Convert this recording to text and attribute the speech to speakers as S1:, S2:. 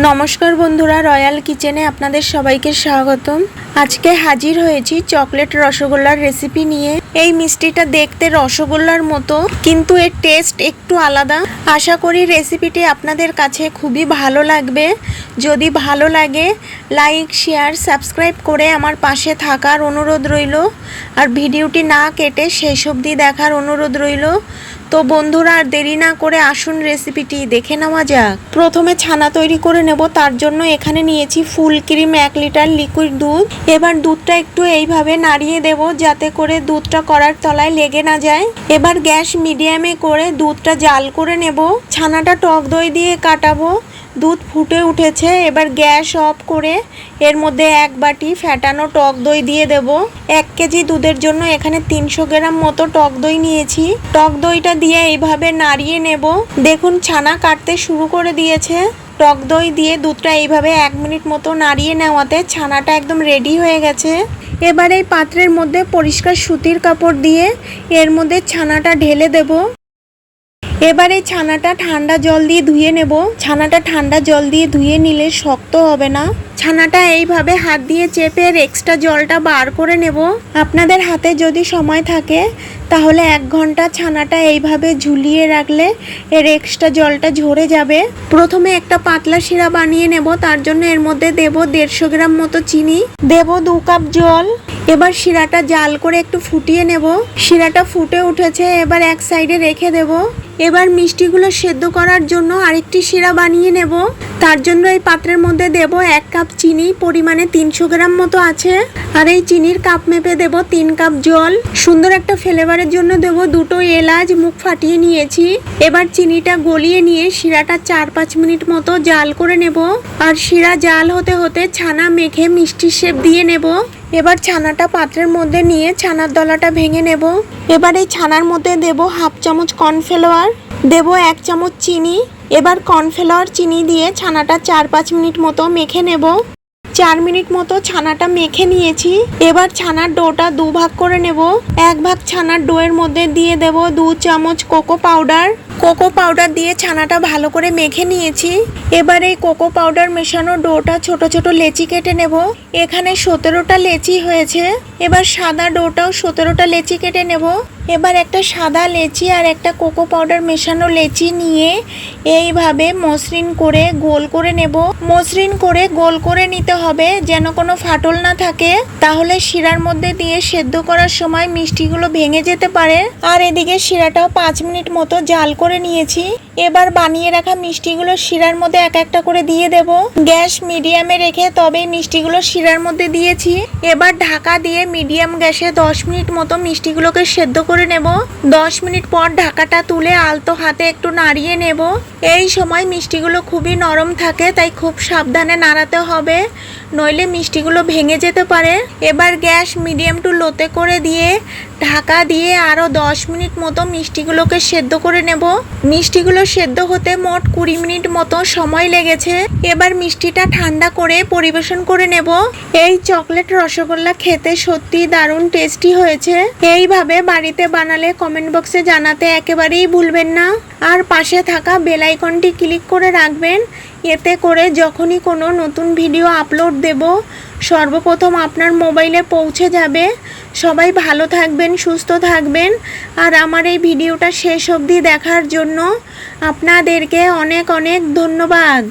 S1: নমস্কার বন্ধুরা, রয়্যাল কিচেনে আপনাদের সবাইকে স্বাগতম। আজকে হাজির হয়েছি চকলেট রসগোল্লার রেসিপি নিয়ে। এই মিষ্টিটা দেখতে রসগোল্লার মতো, কিন্তু এর টেস্ট একটু আলাদা। আশা করি রেসিপিটি আপনাদের কাছে খুবই ভালো লাগবে। যদি ভালো লাগে লাইক, শেয়ার, সাবস্ক্রাইব করে আমার পাশে থাকার অনুরোধ রইল। আর ভিডিওটি না কেটে শেষ অবধি দেখার অনুরোধ রইল। তো বন্ধুরা, আর দেরি না করে আসুন রেসিপিটি দেখে নেওয়া যাক। প্রথমে ছানা তৈরি করে নেব। তার জন্য এখানে নিয়েছি ফুল ক্রিম 1 লিটার লিকুইড দুধ। এবার দুধটা একটু এইভাবে নাড়িয়ে দেব যাতে করে দুধটা কড়ার তলায় লেগে না যায়। এবার গ্যাস মিডিয়ামে করে দুধটা জাল করে নেব। ছানাটা টক দই দিয়ে কাটাবো। দুধ ফুটে উঠেছে, এবার গ্যাস অফ করে এর মধ্যে 1 বাটি ফ্যাটানো টক দই দিয়ে দেব। 1 কেজি দুধের জন্য এখানে 300 গ্রাম মতো টক দই নিয়েছি। টক দইটা দিয়ে এইভাবে নাড়িয়ে নেব। দেখুন ছানা কাটতে শুরু করে দিয়েছে। টক দই দিয়ে দুধটা এইভাবে 1 মিনিট মতো নাড়িয়ে নেওয়াতে ছানাটা একদম রেডি হয়ে গেছে। এবার এই পাত্রের মধ্যে পরিষ্কার সুতির কাপড় দিয়ে এর মধ্যে ছানাটা ঢেলে দেব। এবারে ছানাটা ঠান্ডা জল দিয়ে ধুয়ে নেব। ছানাটা ঠান্ডা জল দিয়ে ধুয়ে নিলে শক্ত হবে না। ছানাটা এইভাবে হাত দিয়ে চেপে এক্সট্রা জলটা বার করে নেব। আপনাদের হাতে যদি সময় থাকে তাহলে 1 ঘন্টা ছানাটা এইভাবে ঝুলিয়ে রাখলে এর এক্সট্রা জলটা ঝরে যাবে। প্রথমে একটা পাতলা শিরা বানিয়ে নেব। তার জন্য এর মধ্যে দেব 150 গ্রাম মতো চিনি, দেব 2 কাপ জল। এবার শিরাটা জাল করে একটু ফুটিয়ে নেব। শিরাটা ফুটে উঠেছে, এবার এক সাইডে রেখে দেব। এবার মিষ্টিগুলো সেদ্ধ করার জন্য আরেকটি শিরা বানিয়ে নেব। তার জন্য এই পাত্রের মধ্যে দেব 1 কাপ চিনি, পরিমাণে 300 গ্রাম মতো আছে। আর এই চিনির কাপ মেপে দেব 3 কাপ জল। সুন্দর একটা ফ্লেভারের জন্য দেব 2টো এলাচ মুখ ফাটিয়ে নিয়েছি। এবার চিনিটা গলিয়ে নিয়ে শিরাটা 4-5 মিনিট মতো জাল করে নেব। আর শিরা জাল হতে হতে ছানা মেখে মিষ্টির শেপ দিয়ে নেব। এবার ছানাটা পাত্রের মধ্যে নিয়ে ছানার দলাটা ভেঙে নেব। এবার এই ছানার মধ্যে দেব 1/2 চামচ কর্নফ্লাওয়ার, দেব 1 চামচ চিনি। এবার কর্নফ্লাওয়ার চিনি দিয়ে ছানাটা 4-5 মিনিট মতো মেখে নেব। 4 মিনিট মতো ছানাটা মেখে নিয়েছি। এবার ছানার ডোটা 2 ভাগ করে নেব। 1 ভাগ ছানার ডোয়ের মধ্যে দিয়ে দেব 2 চামচ কোকো পাউডার। কোকো পাউডার দিয়ে ছানাটা ভালো করে মেখে নিয়েছি। এবার এই কোকো পাউডার মেশানো ডোটা ছোট ছোট লেচি কেটে নেব। এখানে 17টা লেচি হয়েছে। এবার সাদা ডোটাও 17টা লেচি কেটে নেব। এবার একটা সাদা লেচি আর একটা কোকো পাউডার মেশানো লেচি নিয়ে এইভাবে মসৃণ করে গোল করে নেব। মসৃণ করে গোল করে নিতে হবে যেন কোনো ফাটল না থাকে, তাহলে শিরার মধ্যে দিয়ে সেদ্ধ করার সময় মিষ্টিগুলো ভেঙে যেতে পারে। আর এদিকে শিরাটাও 5 মিনিট মতো জাল করে নিয়েছি। এবার বানিয়ে রাখা মিষ্টিগুলো শিরার মধ্যে এক একটা করে দিয়ে দেব। গ্যাস মিডিয়ামে রেখে তবে মিষ্টিগুলো শিরার মধ্যে দিয়েছি। এবার ঢাকা দিয়ে মিডিয়াম গ্যাসে 10 মিনিট মতো মিষ্টিগুলোকে সেদ্ধ করে নেব। 10 মিনিট পর ঢাকাটা তুলে আলতো হাতে একটু নাড়িয়ে নেব। এই সময় মিষ্টিগুলো খুবই নরম থাকে, তাই খুব সাবধানে নাড়াতে হবে, নইলে মিষ্টিগুলো ভেঙে যেতে পারে। এবার গ্যাস মিডিয়াম টু লোতে করে দিয়ে ঢাকা দিয়ে আরও 10 মিনিট মতো মিষ্টিগুলোকে সেদ্ধ করে নেব। মিষ্টিগুলো সেদ্ধ হতে মোট 20 মিনিট মতো সময় লেগেছে। এবার মিষ্টিটা ঠান্ডা করে পরিবেশন করে নেব। এই চকলেট রসগোল্লা খেতে সত্যি দারুণ টেস্টি হয়েছে। এইভাবে বাড়িতে বানালে কমেন্ট বক্সে জানাতে একেবারেই ভুলবেন না। আর পাশে থাকা বেল আইকনটি ক্লিক করে রাখবেন, এতে করে যখনই কোনো নতুন ভিডিও আপলোড দেব সর্বপ্রথম আপনার মোবাইলে পৌঁছে যাবে। সবাই ভালো থাকবেন, সুস্থ থাকবেন। আর আমার এই ভিডিওটা শেষ অবধি দেখার জন্য আপনাদেরকে অনেক অনেক ধন্যবাদ।